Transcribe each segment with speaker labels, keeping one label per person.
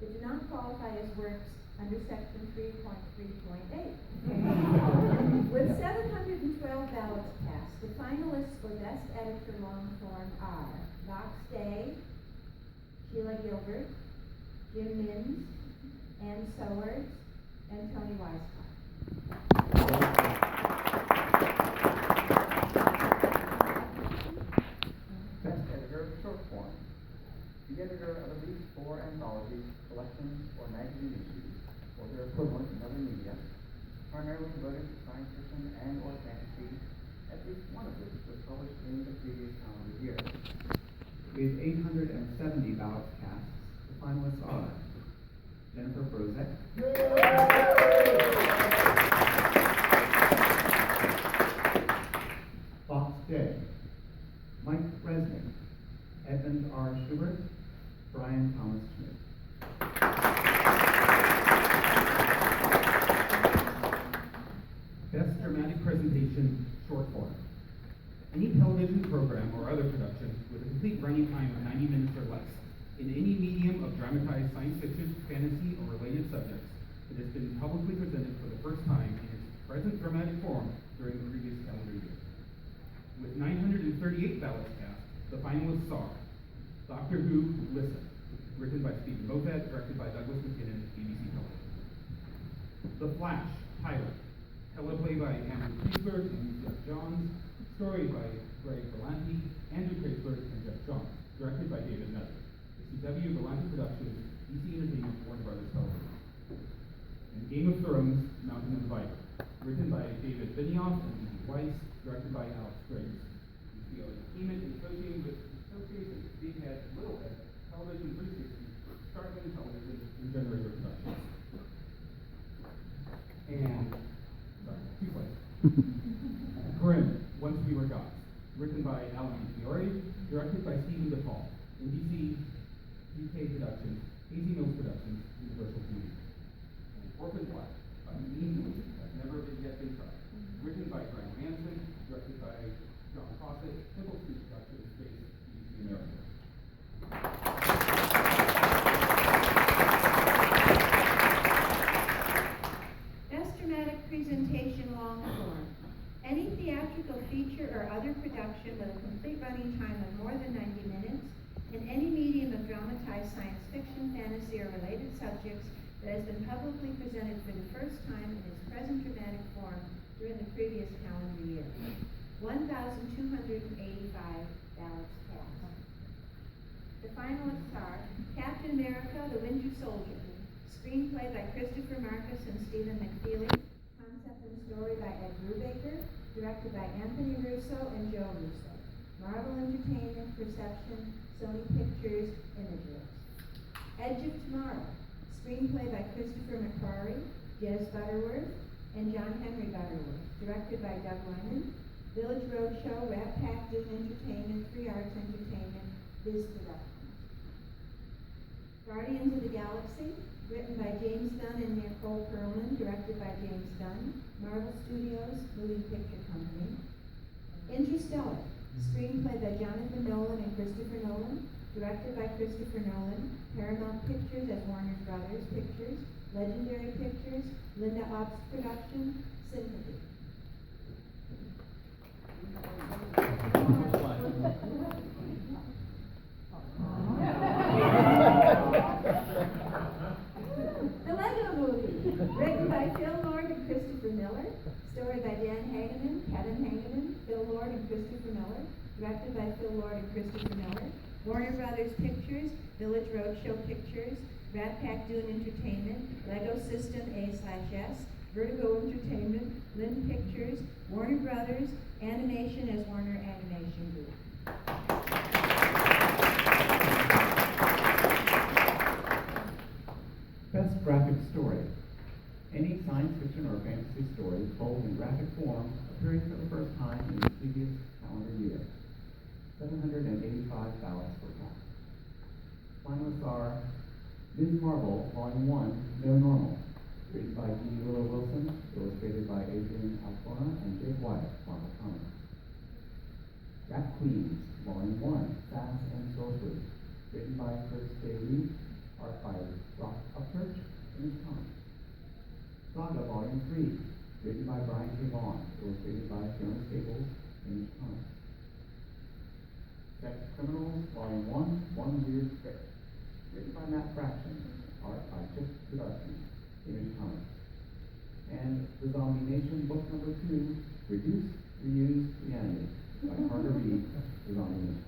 Speaker 1: that do not qualify as works under section 3.3.8. With 712 ballots cast, the finalists for Best Editor Long Form are Box Day, Sheila Gilbert, Jim Minns, Ann Sowers, and Tony Weisskopf.
Speaker 2: Best editor of short form. The editor of at least 4 anthologies, collections, or magazine issues, or their equivalent in other media, primarily devoted to science fiction and or fantasy, at least one of which was published in the previous calendar year.
Speaker 3: With 870 ballots cast, the finalists are Jennifer Brozek, Fox Day, Mike Resnick, Edmund R. Schubert, Brian Thomas Schmidt.
Speaker 4: Best Dramatic Presentation, Short Form. Any television program or other production with a complete running time of 90 minutes or less, in any medium of dramatized science fiction, fantasy, or related subjects, that has been publicly presented for the first time in its present dramatic form during the previous calendar year. With 938 ballots cast, the finalists are Doctor Who, Listen, written by Stephen Moffat, directed by Douglas McKinnon, BBC Television. The Flash, Pilot, teleplay by Andrew Kreisberg and Jeff Johns, story by Greg Berlanti, Andrew Kreisberg, and Jeff Johns, directed by David Nutter. The CW Berlanti Productions, DC Entertainment, Warner Brothers Television. And Game of Thrones, Mountain and Viper, written by David Benioff and E.B. Weiss, directed by Alex Graves. HBO Entertainment in association with Big Head, Little Head, Television 360, Startling Television, and Generator Productions. And, sorry, 2 plays. Grimm, Once We Were Gods, written by Alan D. Fiore, directed by Stephen DePaul, NBC UK Productions, Hazy Mills Productions, Universal TV. And Orphan Black, by Mean Movies That Never Yet Been Tried, written by Graham Hansen, directed by John Fawcett, Temple Street Productions, based BBC America.
Speaker 1: Best Dramatic Presentation Long Form. Any theatrical feature or other production with a complete running time of more than 90 minutes in any medium of dramatized science fiction, fantasy, or related subjects that has been publicly presented for the first time in its present dramatic form during the previous calendar year. 1,285 ballots cast. The finalists are Captain America, The Winter Soldier, screenplay by Christopher Marcus and Stephen McFeely, concept and story by Ed Brubaker, directed by Anthony Russo and Joe Russo. Marvel Entertainment, Perception, Sony Pictures, Imageworks. Edge of Tomorrow, screenplay by Christopher McQuarrie, Jez Butterworth, and John Henry Butterworth, directed by Doug Lyman. Village Roadshow, Rat Pack, Doom Entertainment, Free Arts Entertainment, Viz Productions. Guardians of the Galaxy, written by James Gunn and Nicole Perlman, directed by James Gunn, Marvel Studios, Moving Picture Company. Interstellar, screenplay by Jonathan Nolan and Christopher Nolan, directed by Christopher Nolan, Paramount Pictures as Warner Brothers Pictures, Legendary Pictures, Linda Ops Production, Sympathy. The Lego Movie, written by Phil Lord and Christopher Miller, story by Dan Hageman, Kevin Hageman, Phil Lord and Christopher Miller, directed by Phil Lord and Christopher Miller, Warner Brothers Pictures, Village Roadshow Pictures, Rat Pack Dune Entertainment, Lego System A/S, Vertigo Entertainment, Lynn Pictures, Warner Brothers, Animation as Warner Animation Group.
Speaker 3: Best Graphic Story. Any science fiction or fantasy story told in graphic form appearing for the first time in the previous calendar year. 785 ballots were cast. Finalists are Ms. Marvel, Volume 1, No Normal, written by D. Willow Wilson, illustrated by Adrian Alcona and Jake Wyatt, Marvel Comics. Rat Queens, Volume 1, Sass and Sorcery, written by Chris J. Lee, art by Rock Upchurch, Image Comics. Saga Volume 3, written by Brian K. Vaughan, illustrated by Fiona Staples, Image Comics. Sex Criminals, Volume 1, One Weird Trick, written by Matt Fraction, art by Chip Zdarsky, Image Comics. And The Zombie Nation, book number 2, Reduce, Reuse, Reanimate, by Carter Reed, The Zombie Nation.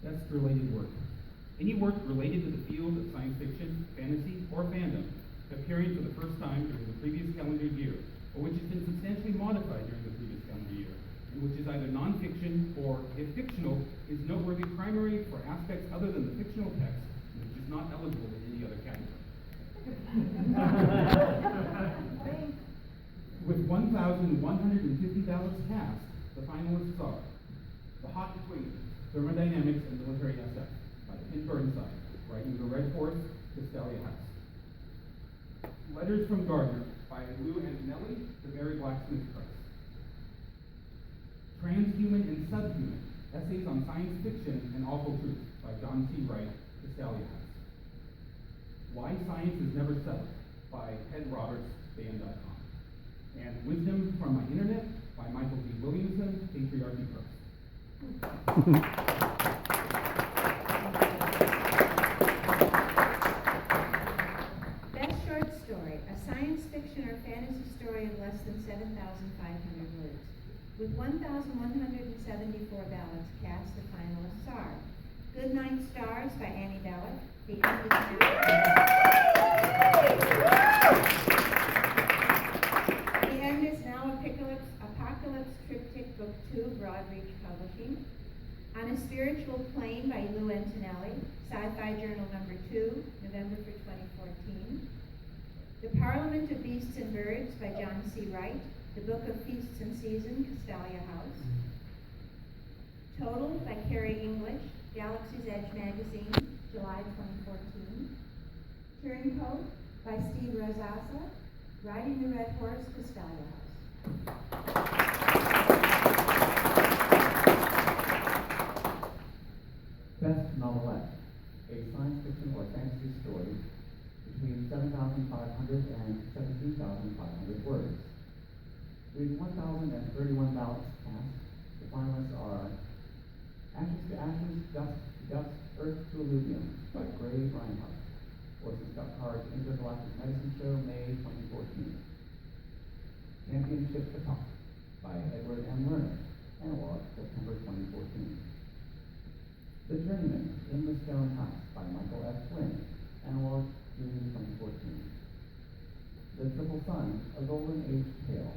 Speaker 4: Best related work. Any work related to the field of science fiction, fantasy, or fandom appearing for the first time during the previous calendar year, or which has been substantially modified during the previous calendar year, and which is either non-fiction or, if fictional, is noteworthy primarily for aspects other than the fictional text, which is not eligible in any other category. With 1,150 ballots cast, the finalists are The Hot Equation, Thermodynamics and Military SF, by Ken Burnside, writing The Red Horse, Castalia House. Letters from Gardner, by Lou Antonelli, The Mary Blacksmith Press. Transhuman and Subhuman, Essays on Science Fiction and Awful Truth, by John C. Wright, Castalia House. Why Science is Never Settled, by Ted Roberts, Band.com. And Wisdom from My Internet, by Michael D. Williamson, Patriarchy Press.
Speaker 1: Best short story, a science fiction or fantasy story of less than 7,500 words. With 1,174 ballots cast, the finalists are Goodnight Stars by Annie Bellick, The End is Now. The End is Now, Apocalypse Triptych Book 2, Broadreach Publishing. On a Spiritual Plane by Lou Antonelli, Sci-Fi Journal number 2, November for 2014. The Parliament of Beasts and Birds by John C. Wright, The Book of Feasts and Seasons, Castalia House. Total by Carrie English, Galaxy's Edge Magazine, July 2014. Turncoat by Steve Rosasa, Riding the Red Horse, Castalia House.
Speaker 3: Best Novelette, a science fiction or fantasy story between 7,500 and 17,500 words. With 1,031 ballots cast, the finalists are Ashes to Ashes, Dust to Dust, Earth to Illuvium by Gray Reinhardt, Orson Scott Card's Intergalactic Medicine Show, May 2014. Championship to Talk by Edward M. Lerner, Analog, September 2014. The Journeyman, In the Stone House by Michael F. Flynn, Analog, June 2014. The Triple Sun, A Golden Age Tale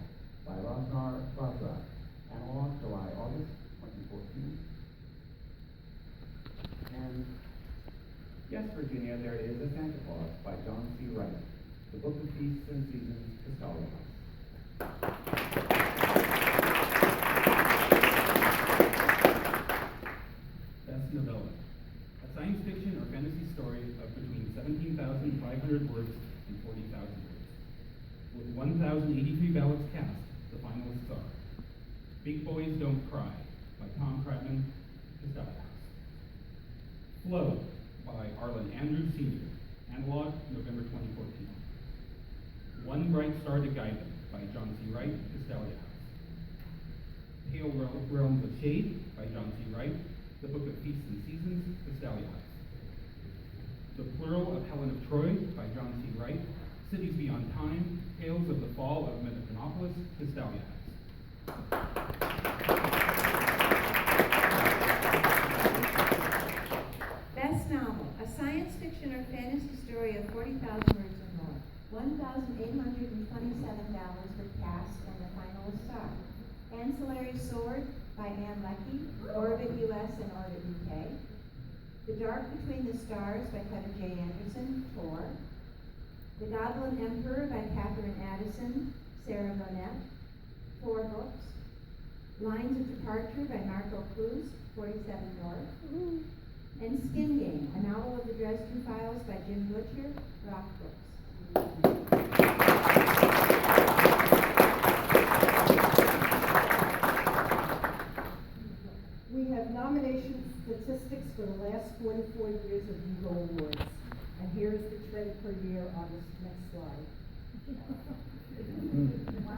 Speaker 3: by Ragnar Radra, Analog, July, August 2014. And Yes, Virginia, There Is a Santa Claus by John C. Wright, The Book of Feasts and Seasons, Castalia House.
Speaker 4: Best Novella, a science fiction or fantasy story of between 17,500 words and 40,000 words. With 1,083 ballots cast, the finalists are Big Boys Don't Cry by Tom Kratman, Castalia House. Flow by Arlen Andrews Sr., Analog, November 2014. One Bright Star to Guide Them by John C. Wright, Castalia House. Pale Realms of Shade by John C. Wright, The Book of Feasts and Seasons, Castalia House. The Plural of Helen of Troy by John C. Wright, Cities Beyond Time, Tales of the Fall of Metacanopolis, Castalia House.
Speaker 1: Best novel, a science fiction or fantasy story of 40,000 words or more. 1,827 ballots were cast, and the finalists are Ancillary Sword by Anne Leckie, Orbit US and Orbit UK. The Dark Between the Stars by Cutter J. Anderson, Tor. The Goblin Emperor by Catherine Addison, Sarah Monette, 4 books. Lines of Departure by Marco Cruz, 47 North. And Skin Game, a novel of the Dresden Files by Jim Butcher, Rock Books.
Speaker 5: statistics for the last 44 years of Hugo Awards. And here's the trend per year on this next slide.